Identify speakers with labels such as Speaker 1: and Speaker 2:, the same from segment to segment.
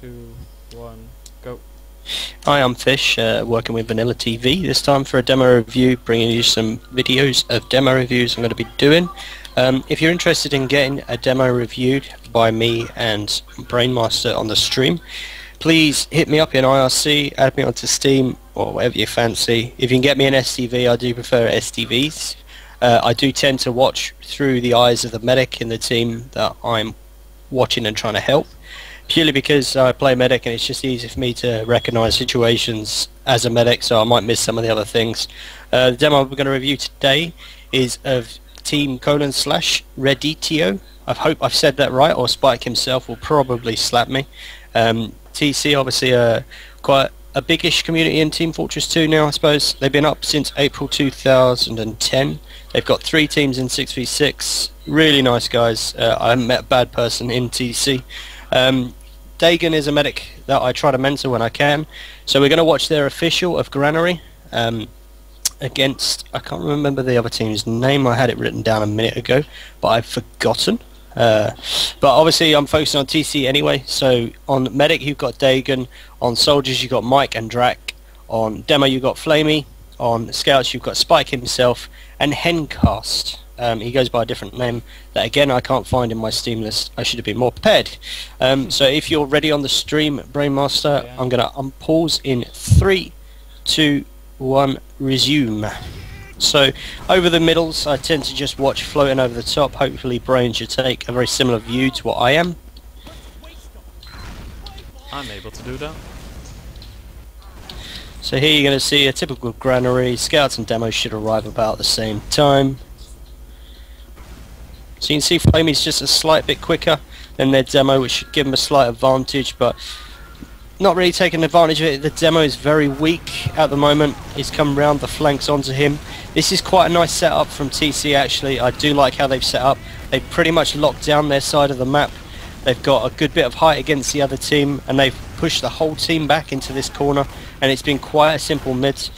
Speaker 1: 2, 1, go.
Speaker 2: Hi, I'm Fish, working with VanillaTV, this time for a demo review, bringing you some videos of demo reviews I'm going to be doing. If you're interested in getting a demo reviewed by me and Brainmaster on the stream, please hit me up in IRC, add me onto Steam, or whatever you fancy. If you can get me an SDV, I do prefer SDVs. I do tend to watch through the eyes of the medic in the team that I'm watching and trying to help, purely because I play medic and it's just easy for me to recognise situations as a medic, so I might miss some of the other things. The demo we're going to review today is of Team Colonslash Reditio. I hope I've said that right, or Spike himself will probably slap me. TC, obviously quite a biggish community in Team Fortress 2 now, I suppose. They've been up since April 2010. They've got 3 teams in 6v6. Really nice guys. I haven't met a bad person in TC. Dagun is a medic that I try to mentor when I can. So we're going to watch their official of Granary against, I can't remember the other team's name. I had it written down a minute ago, but I've forgotten. But obviously I'm focusing on TC anyway. So on medic you've got Dagun, on soldiers you've got Miek and Drackk, on demo you've got Flaimeee, on scouts you've got Spike himself, and Hencast. He goes by a different name that again I can't find in my Steam list. I should have been more prepared. So if you're ready on the stream, Brainmaster, I'm going to unpause in 3, 2, 1, resume. So over the middles I tend to just watch floating over the top. Hopefully Brain should take a very similar view to what I am.
Speaker 1: I'm able to do that.
Speaker 2: So here you're going to see a typical granary. Scouts and demos should arrive about the same time. So you can see Flaimee's just a slight bit quicker than their demo, which should give them a slight advantage, but not really taking advantage of it. The demo is very weak at the moment. He's come round the flanks onto him. This is quite a nice setup from TC actually. I do like how they've set up. They've pretty much locked down their side of the map. They've got a good bit of height against the other team, and they've pushed the whole team back into this corner, and it's been quite a simple mid.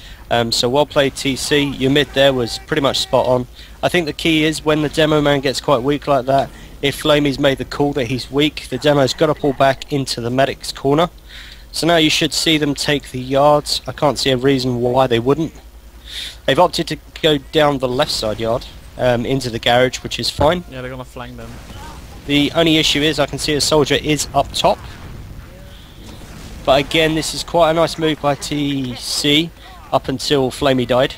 Speaker 2: So well played TC. Your mid there was pretty much spot on. I think the key is when the Demoman gets quite weak like that, if Flaimee's made the call that he's weak, the demo's got to pull back into the medic's corner. So now you should see them take the yards. I can't see a reason why they wouldn't. They've opted to go down the left side yard into the garage, which is fine.
Speaker 1: Yeah, they're gonna flank them.
Speaker 2: The only issue is I can see a soldier is up top. But again, this is quite a nice move by TC up until Flaimeee died.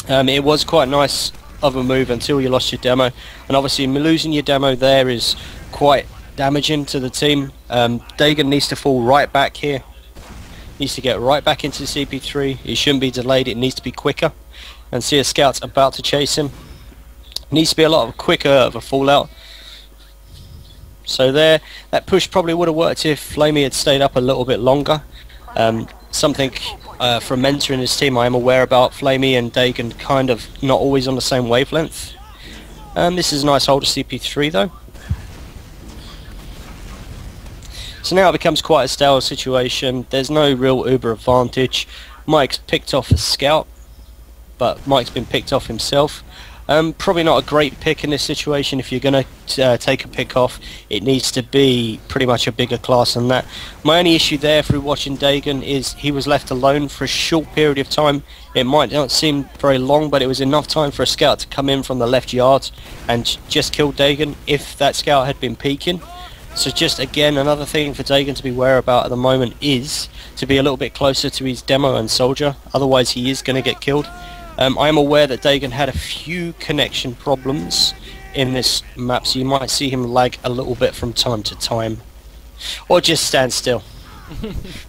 Speaker 2: It was quite nice of a move until you lost your demo, and obviously losing your demo there is quite damaging to the team. Dagun needs to fall right back here. Needs to get right back into CP3. It shouldn't be delayed, it needs to be quicker. And see a scout's about to chase him. Needs to be a lot quicker of a fallout. So there, that push probably would have worked if Flaimeee had stayed up a little bit longer. Something from mentoring his team I am aware about. Flaimeee and Dagun kind of not always on the same wavelength. This is a nice hold of CP3 though. So now it becomes quite a stale situation. There's no real uber advantage. Mike's picked off a scout, but Mike's been picked off himself. Probably not a great pick in this situation. If you're going to take a pick off, it needs to be pretty much a bigger class than that. My only issue there through watching Dagun is he was left alone for a short period of time. It might not seem very long, but it was enough time for a scout to come in from the left yard and just kill Dagun if that scout had been peeking. So just again, another thing for Dagun to be aware about at the moment is to be a little bit closer to his demo and soldier, otherwise he is going to get killed. I am aware that Dagun had a few connection problems in this map, so you might see him lag a little bit from time to time. Or just stand still.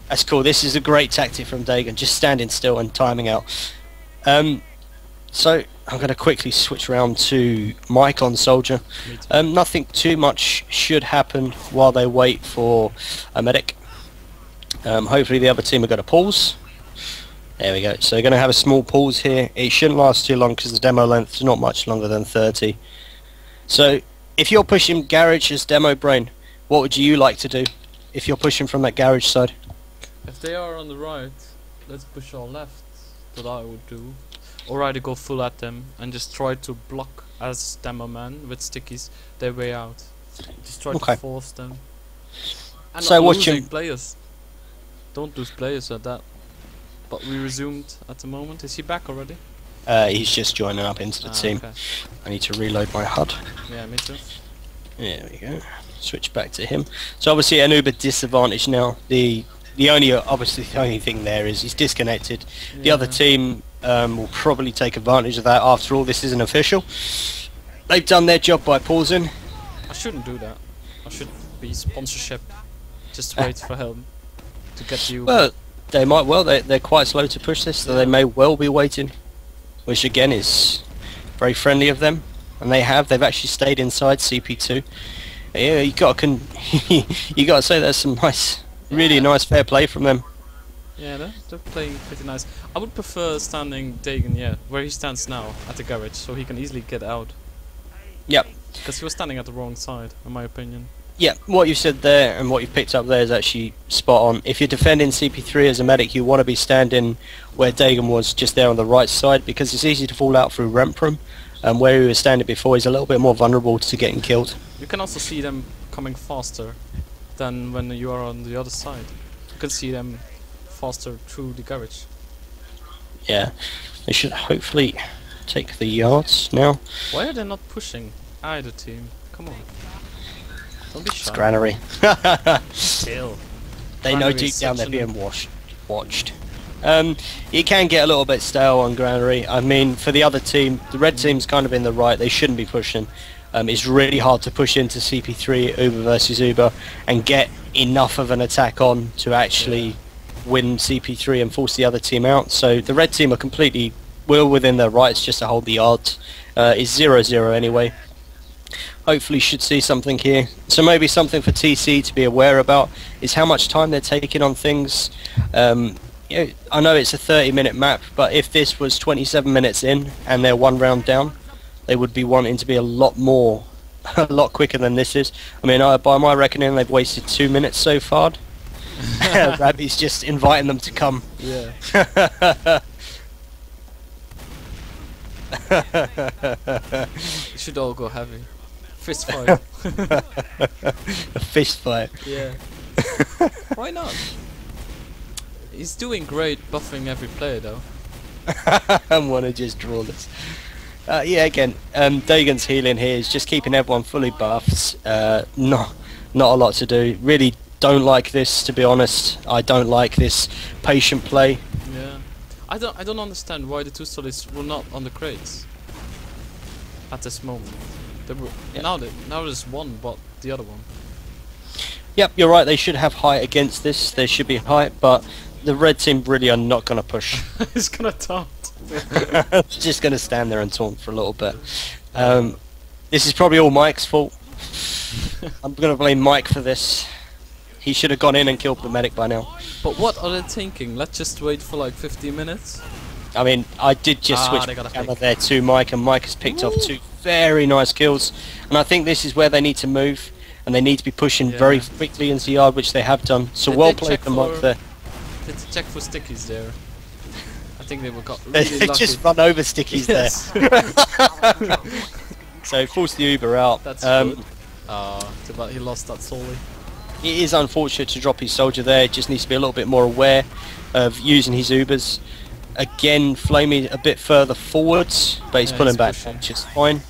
Speaker 2: That's cool, this is a great tactic from Dagun, just standing still and timing out. So I'm going to quickly switch around to Miek on soldier. Nothing too much should happen while they wait for a medic. Hopefully the other team are going to pause. There we go. So we're going to have a small pause here. It shouldn't last too long because the demo length is not much longer than 30. So if you're pushing garage as demo Brain, what would you like to do if you're pushing from that garage side?
Speaker 1: If they are on the right, let's push our left. That I would do. Or either go full at them and just try to block as Demoman with stickies their way out. Just try to force them. And
Speaker 2: So
Speaker 1: not
Speaker 2: what
Speaker 1: losing
Speaker 2: you...
Speaker 1: players. Don't lose players at that. But we resumed at the moment. Is he back already?
Speaker 2: He's just joining up into the team.
Speaker 1: Okay.
Speaker 2: I need to reload my HUD.
Speaker 1: Yeah, me too.
Speaker 2: There we go. Switch back to him. So obviously an Uber disadvantage now. The only thing there is he's disconnected. The other team will probably take advantage of that. After all, this isn't official. They've done their job by pausing.
Speaker 1: I shouldn't do that. I should be sponsorship. Just wait for him to get you.
Speaker 2: Well, they might well. They're quite slow to push this, so they may well be waiting. Which again is very friendly of them. And they've actually stayed inside CP2. Yeah, you got to say that's some nice, really nice fair play from them.
Speaker 1: Yeah, they're playing pretty nice. I would prefer standing Dagun, yeah, where he stands now, at the garage, so he can easily get out.
Speaker 2: Yep.
Speaker 1: Because he was standing at the wrong side, in my opinion.
Speaker 2: Yeah, what you said there and what you've picked up there is actually spot on. If you're defending CP3 as a medic, you want to be standing where Dagun was, just there on the right side, because it's easy to fall out through ramp room. And where he was standing before, he's a little bit more vulnerable to getting killed.
Speaker 1: You can also see them coming faster than when you are on the other side. You can see them faster through the garage.
Speaker 2: Yeah, they should hopefully take the yards now.
Speaker 1: Why are they not pushing either team? Come on. Don't be shy.
Speaker 2: It's Granary.
Speaker 1: Still.
Speaker 2: They know deep down they're being watched. It can get a little bit stale on Granary. I mean, for the other team, the red team's kind of in the right. They shouldn't be pushing. It's really hard to push into CP3 Uber versus Uber and get enough of an attack on to actually win CP3 and force the other team out. So the red team are completely well within their rights just to hold the yards. It's 0-0 anyway. Hopefully should see something here. So maybe something for TC to be aware about is how much time they're taking on things. You know, I know it's a 30-minute map, but if this was 27 minutes in and they're one round down, they would be wanting to be a lot quicker than this is. I mean, by my reckoning, they've wasted 2 minutes so far. Rabbi's just inviting them to come.
Speaker 1: Yeah. You should all go heavy. Fist fight.
Speaker 2: A fist fight.
Speaker 1: Yeah. Why not? He's doing great buffing every player though.
Speaker 2: I want to just draw this. Yeah, again, Dagun's healing here is just keeping everyone fully buffed. Not a lot to do. Really don't like this, to be honest. I don't like this patient play.
Speaker 1: Yeah. I don't understand why the two solids were not on the crates at this moment. They were, now there's one, but the other one.
Speaker 2: Yep, you're right. They should have height against this. There should be height, but the red team really are not going to push.
Speaker 1: He's gonna taunt.
Speaker 2: Just going to stand there and taunt for a little bit. This is probably all Mike's fault. I'm going to blame Mike for this. He should have gone in and killed the medic by now.
Speaker 1: But what are they thinking? Let's just wait for like 15 minutes?
Speaker 2: I mean, I did just switch the camera there to Mike, and Mike has picked off 2 very nice kills. And I think this is where they need to move, and they need to be pushing very quickly into the yard, which they have done. So well played from Mike there.
Speaker 1: Did they check for stickies there? I think they got really
Speaker 2: They
Speaker 1: lucky.
Speaker 2: just run over stickies there. So force the Uber out.
Speaker 1: That's good. But he lost that solely.
Speaker 2: It is unfortunate to drop his soldier there. Just needs to be a little bit more aware of using his Ubers. Again, Flaimeee a bit further forwards, but he's pulling back, which is fine.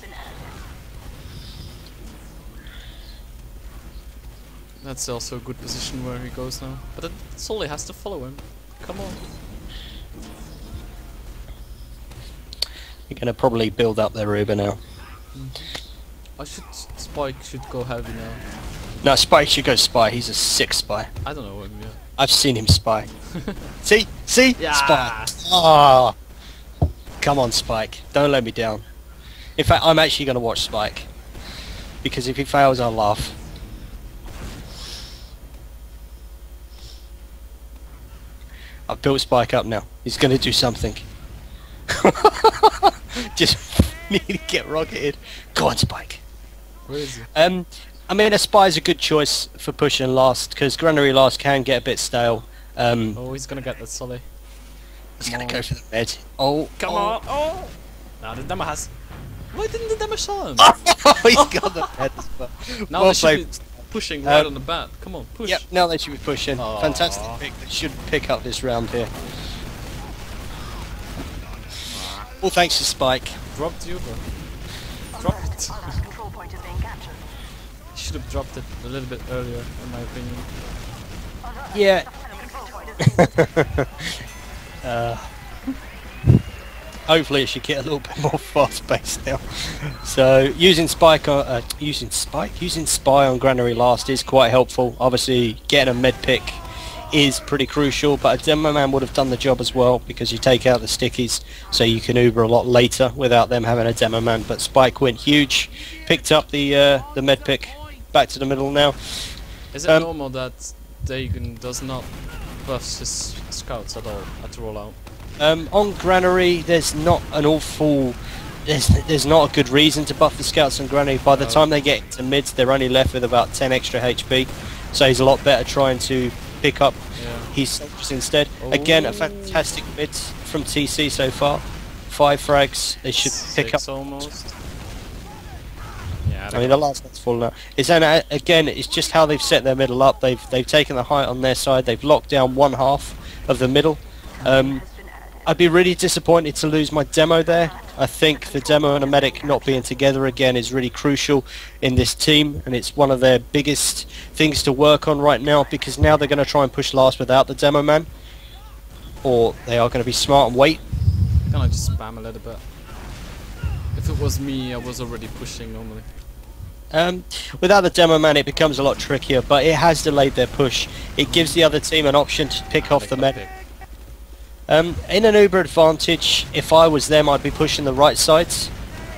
Speaker 1: That's also a good position where he goes now. But Solly has to follow him. Come on.
Speaker 2: You're going to probably build up their Uber now.
Speaker 1: Spike should go heavy now.
Speaker 2: No, Spike should go spy. He's a sick spy.
Speaker 1: I don't know him yet.
Speaker 2: I've seen him spy. See?
Speaker 1: Yeah.
Speaker 2: Spike. Ah. Come on, Spike. Don't let me down. In fact, I'm actually going to watch Spike. Because if he fails, I'll laugh. I've built Spike up now. He's going to do something. Just need to get rocketed. Go on, Spike.
Speaker 1: Where is he?
Speaker 2: I mean, a spy is a good choice for pushing last, because Granary last can get a bit stale.
Speaker 1: Oh, he's gonna get that Solly.
Speaker 2: He's gonna go for the med. Oh,
Speaker 1: come on! Oh! Nah, the Demo has. Why didn't the Demo show him?
Speaker 2: Oh, he's got the med as well.
Speaker 1: Now
Speaker 2: Well
Speaker 1: they should
Speaker 2: played.
Speaker 1: pushing right on the bat. Come on, push.
Speaker 2: Yep, now they should be pushing.
Speaker 1: Aww.
Speaker 2: Fantastic pick. They should pick up this round here. All thanks to Spike.
Speaker 1: Drop the Uber. Drop it. Should have dropped it a little bit earlier, in my opinion.
Speaker 2: Yeah. Hopefully it should get a little bit more fast-paced now. So using Spy on Granary last is quite helpful. Obviously getting a med pick is pretty crucial, but a Demoman would have done the job as well because you take out the stickies, so you can Uber a lot later without them having a Demoman. But Spike went huge, picked up the med pick, back to the middle now.
Speaker 1: Is it normal that Dagun does not buff his scouts at all at the rollout?
Speaker 2: On Granary, there's not an awful... There's not a good reason to buff the scouts on Granary. By the time they get to mids, they're only left with about 10 extra HP, so he's a lot better trying to pick up his soldiers instead. Again, a fantastic mid from TC so far. 5 frags, they should pick up.
Speaker 1: Almost. Yeah,
Speaker 2: I mean, the last one's fallen out. Again, it's just how they've set their middle up. They've taken the height on their side. They've locked down one half of the middle. I'd be really disappointed to lose my demo there. I think the demo and a medic not being together again is really crucial in this team, and it's one of their biggest things to work on right now, because now they're going to try and push last without the demo man, or they are going to be smart and wait.
Speaker 1: Can I just spam a little bit? If it was me, I was already pushing normally.
Speaker 2: Without the demo man it becomes a lot trickier, but it has delayed their push. It gives the other team an option to pick off the medic. In an Uber advantage, if I was them, I'd be pushing the right sides.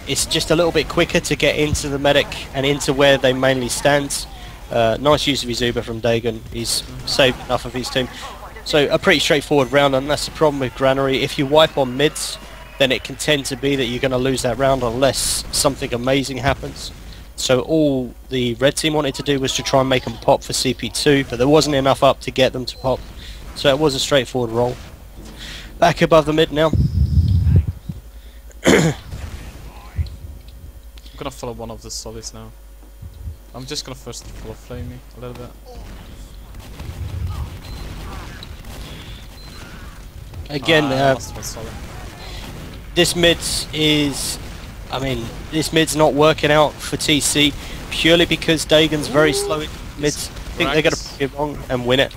Speaker 2: It's just a little bit quicker to get into the medic and into where they mainly stand. Nice use of his Uber from Dagun. He's saved enough of his team. So a pretty straightforward round, and that's the problem with Granary. If you wipe on mids, then it can tend to be that you're going to lose that round unless something amazing happens. So all the red team wanted to do was to try and make them pop for CP2, but there wasn't enough up to get them to pop. So it was a straightforward roll. Back above the mid now.
Speaker 1: I'm gonna follow one of the solids now. I'm just gonna first follow Flaimeee a little bit.
Speaker 2: Again,
Speaker 1: lost one solid.
Speaker 2: this mid is... I mean, this mid's not working out for TC purely because Dagon's very slow in mids. I think they're gonna prove it wrong and win it.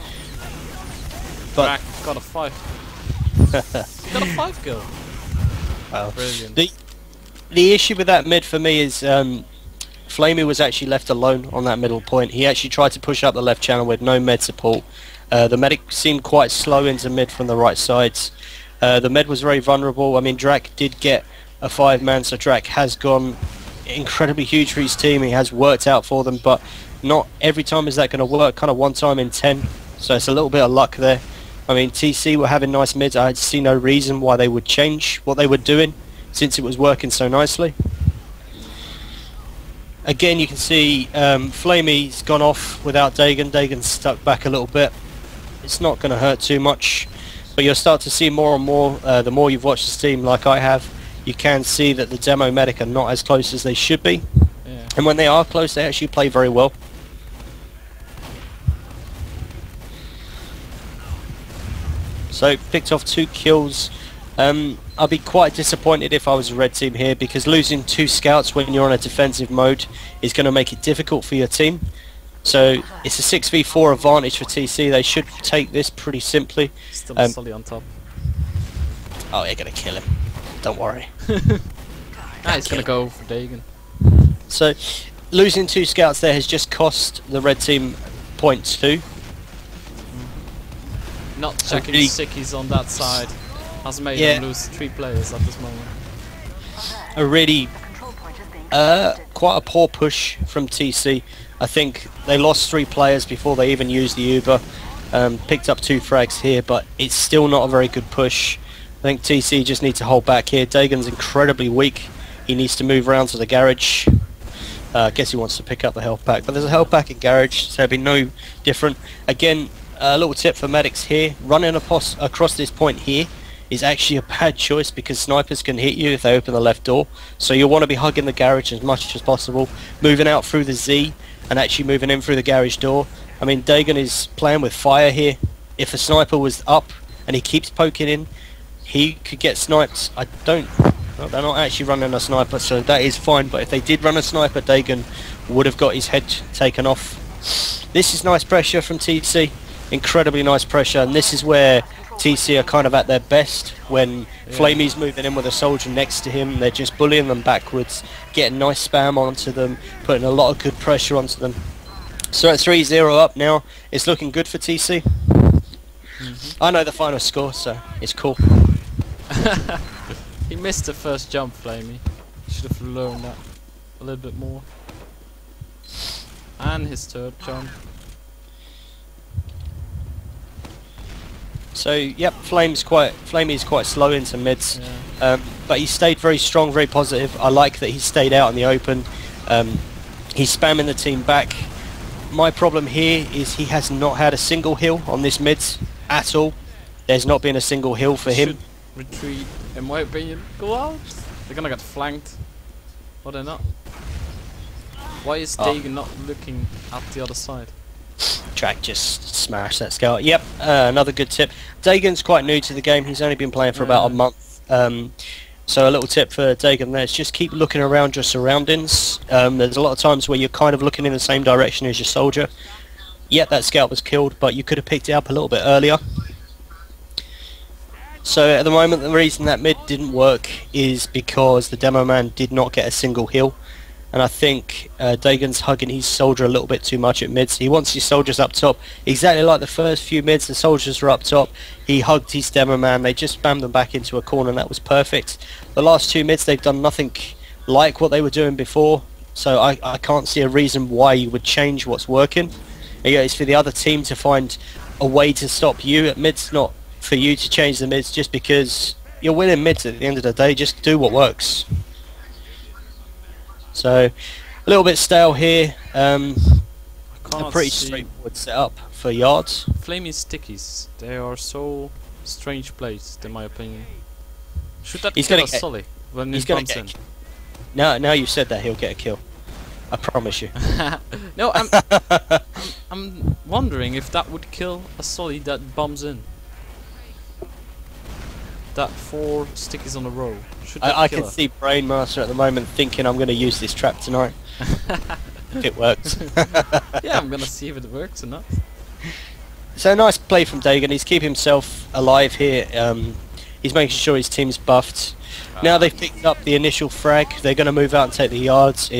Speaker 2: But
Speaker 1: Drackk got a 5. Got a 5 kill.
Speaker 2: Wow.
Speaker 1: Brilliant.
Speaker 2: The issue with that mid for me is Flaimeee was actually left alone on that middle point. He actually tried to push up the left channel with no med support. The medic seemed quite slow into mid from the right sides. The med was very vulnerable. I mean, Drackk did get a 5-man, so Drackk has gone incredibly huge for his team. He has worked out for them, but not every time is that going to work. Kind of one time in 10, so it's a little bit of luck there. I mean, TC were having nice mids. I see no reason why they would change what they were doing since it was working so nicely. Again, you can see Flaimee's gone off without Dagun. Dagon's stuck back a little bit. It's not going to hurt too much, but you'll start to see more and more. The more you've watched this team, like I have, you can see that the demo medic are not as close as they should be.
Speaker 1: Yeah.
Speaker 2: And when they are close, they actually play very well. So picked off 2 kills. I'd be quite disappointed if I was a red team here, because losing 2 scouts when you're on a defensive mode is going to make it difficult for your team. So it's a 6v4 advantage for TC. They should take this pretty simply.
Speaker 1: Still solid on top.
Speaker 2: Oh, you're going to kill him. Don't worry.
Speaker 1: He's going to go for Dagun.
Speaker 2: So losing 2 scouts there has just cost the red team 0.2.
Speaker 1: Not checking sickies on that side has made them lose 3 players at this moment.
Speaker 2: A really quite a poor push from TC. I think they lost 3 players before they even used the Uber. Picked up 2 frags here, but it's still not a very good push. I think TC just need to hold back here. Dagon's incredibly weak. He needs to move around to the garage. I guess he wants to pick up the health pack, but there's a health pack in garage, so it'll be no different. Again, a little tip for medics here: running across this point here is actually a bad choice, because snipers can hit you if they open the left door. So you'll want to be hugging the garage as much as possible, moving out through the Z, and actually moving in through the garage door. I mean, Dagun is playing with fire here. If a sniper was up and he keeps poking in, he could get sniped. Well, they're not actually running a sniper, so that is fine, but if they did run a sniper, Dagun would have got his head taken off. This is nice pressure from TC, incredibly nice pressure, and this is where TC are kind of at their best, when Flaimee's moving in with a soldier next to him. They're just bullying them backwards, getting nice spam onto them, putting a lot of good pressure onto them. So at 3-0 up now, it's looking good for TC. I know the final score, so it's cool.
Speaker 1: He missed the first jump, Flaimeee. Should have learned that a little bit more. And his third jump.
Speaker 2: So yep, Flaimeee is quite slow into mids, but he stayed very strong, very positive. I like that he stayed out in the open. He's spamming the team back. My problem here is he has not had a single heal on this mids at all. There's not been a single heal for him.
Speaker 1: Retreat, in my opinion. Go out. They're gonna get flanked. Or they're not. Why is Dagun not looking at the other side?
Speaker 2: Drackk just smashed that scout. Yep, another good tip. Dagun's quite new to the game. He's only been playing for about a month. So a little tip for Dagun there is just keep looking around your surroundings. There's a lot of times where you're kind of looking in the same direction as your soldier. Yep, that scout was killed, but you could have picked it up a little bit earlier. So at the moment, the reason that mid didn't work is because the Demoman did not get a single heal. And I think Dagun's hugging his soldier a little bit too much at mids. He wants his soldiers up top. Exactly like the first few mids, the soldiers were up top. He hugged his Demoman. They just spammed them back into a corner, and that was perfect. The last two mids, they've done nothing like what they were doing before. So I can't see a reason why you would change what's working. Yeah, it's for the other team to find a way to stop you at mids, not for you to change the mids just because you're winning mids at the end of the day. Just do what works. So a little bit stale here. A pretty straightforward setup for yards.
Speaker 1: Flaimeee stickies, they are so strange placed in my opinion. Should that kill a Sully when he bumps in?
Speaker 2: Now you've said that, he'll get a kill. I promise you.
Speaker 1: No, I'm wondering if that would kill a Sully that bumps in. That 4 stickies on a row.
Speaker 2: I can see Brainmaster at the moment thinking I'm going to use this trap tonight. If it works.
Speaker 1: Yeah, I'm going to see if it works or not.
Speaker 2: So nice play from Dagun. He's keeping himself alive here. He's making sure his team's buffed. Now they've picked up the initial frag. They're going to move out and take the yards.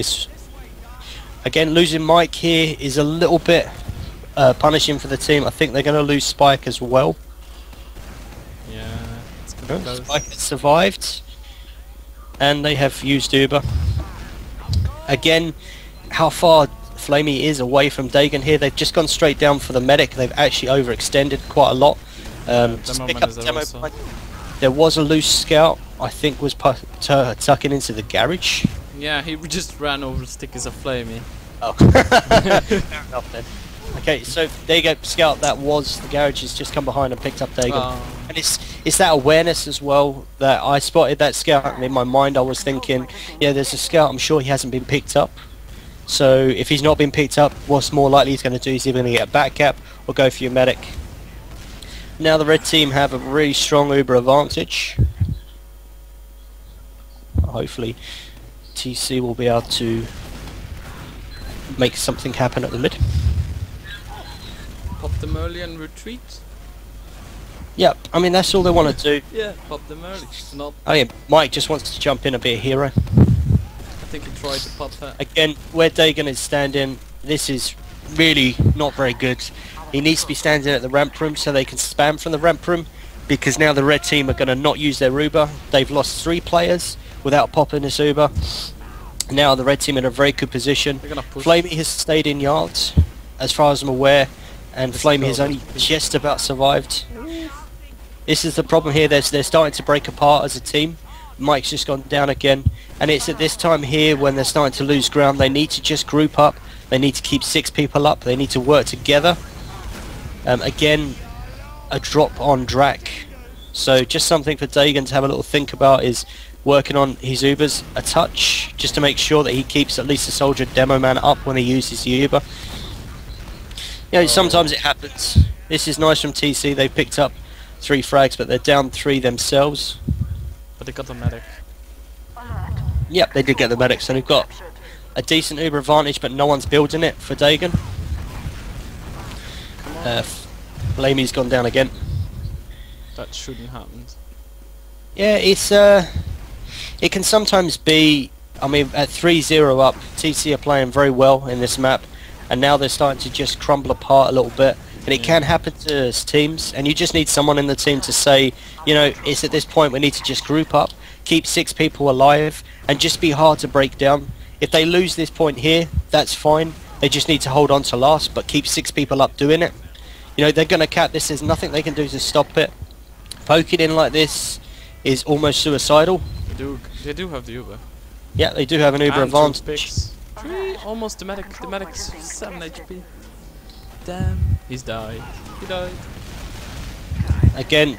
Speaker 2: Again, losing Miek here is a little bit punishing for the team. I think they're going to lose Spike as well.
Speaker 1: Yeah, it's going to
Speaker 2: Spike has survived. And they have used Uber. Again, how far Flaimeee is away from Dagun here. They've just gone straight down for the medic. They've actually overextended quite a lot. Just pick up Demoman. There was a loose scout, I think was tucking into the garage.
Speaker 1: Yeah, he just ran over the stickers of Flaimeee.
Speaker 2: Oh. Fair enough then. Okay, so there you go, scout. That was the garage has just come behind and picked up Dagun. And it's that awareness as well that I spotted that scout, and in my mind I was thinking, yeah, there's a scout, I'm sure he hasn't been picked up. So if he's not been picked up, what's more likely he's going to do is either going to get a back cap or go for your medic. Now the red team have a really strong Uber advantage. Hopefully TC will be able to make something happen at the mid.
Speaker 1: Pop them early and retreat.
Speaker 2: Yep, I mean that's all they want to do.
Speaker 1: Yeah, pop them early. Not.
Speaker 2: Oh yeah, Miek just wants to jump in and be a hero.
Speaker 1: I think he tried to pop that.
Speaker 2: Again, where Dagun is standing, this is really not very good. He needs to be standing at the ramp room so they can spam from the ramp room, because now the red team are going to not use their Uber. They've lost 3 players without popping this Uber. Now the red team in a very good position. Flaimeee has stayed in yards, as far as I'm aware, and Flaimeee has only just about survived. This is the problem here. They're starting to break apart as a team. Miek's just gone down again, and it's at this time here when they're starting to lose ground. They need to just group up. They need to keep 6 people up. They need to work together. Again, a drop on Drackk. So just something for Dagun to have a little think about is working on his Ubers a touch, just to make sure that he keeps at least a soldier Demoman up when he uses the Uber. You know, sometimes it happens. This is nice from TC. They picked up 3 frags, but they're down 3 themselves.
Speaker 1: But they got the medic.
Speaker 2: Yep, they did get the medic, so they've got a decent Uber advantage, but no one's building it for Dagun. Flaimee's gone down again.
Speaker 1: That shouldn't happen.
Speaker 2: Yeah, it's it can sometimes be. I mean, at 3-0 up, TC are playing very well in this map, and now they're starting to just crumble apart a little bit. And it can happen to teams, and you just need someone in the team to say, you know, it's at this point we need to just group up, keep 6 people alive, and just be hard to break down. If they lose this point here, that's fine. They just need to hold on to last, but keep 6 people up doing it. You know, they're going to cap this. There's nothing they can do to stop it. Poking in like this is almost suicidal.
Speaker 1: They do have the Uber.
Speaker 2: Yeah, they do have an Uber advantage.
Speaker 1: 3, almost the medic. The medic's 7 HP. Damn, he's died. He died.
Speaker 2: Again,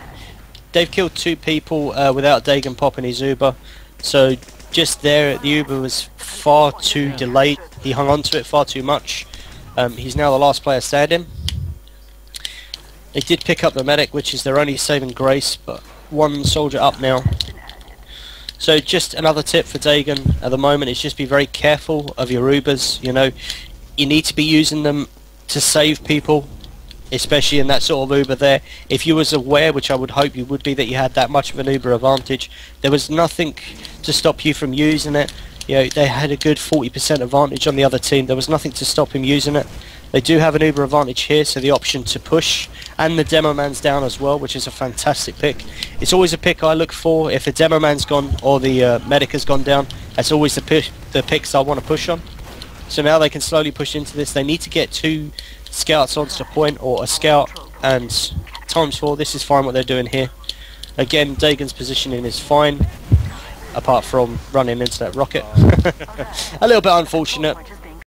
Speaker 2: they've killed 2 people without Dagun popping his Uber. So just there, the Uber was far too delayed. He hung on to it far too much. He's now the last player standing. They did pick up the medic, which is their only saving grace, but 1 soldier up now. So just another tip for Dagun at the moment is just be very careful of your Ubers. You know, you need to be using them to save people, especially in that sort of Uber there. If you was aware, which I would hope you would be, that you had that much of an Uber advantage, there was nothing to stop you from using it. You know, they had a good 40% advantage on the other team. There was nothing to stop him using it. They do have an Uber advantage here, so the option to push, and the Demoman's down as well, which is a fantastic pick. It's always a pick I look for. If the Demoman's gone or the medic has gone down, that's always the picks I want to push on. So now they can slowly push into this. They need to get 2 scouts onto the point, or a scout, and ×4. This is fine what they're doing here. Again, Dagun's positioning is fine, apart from running into that rocket. A little bit unfortunate.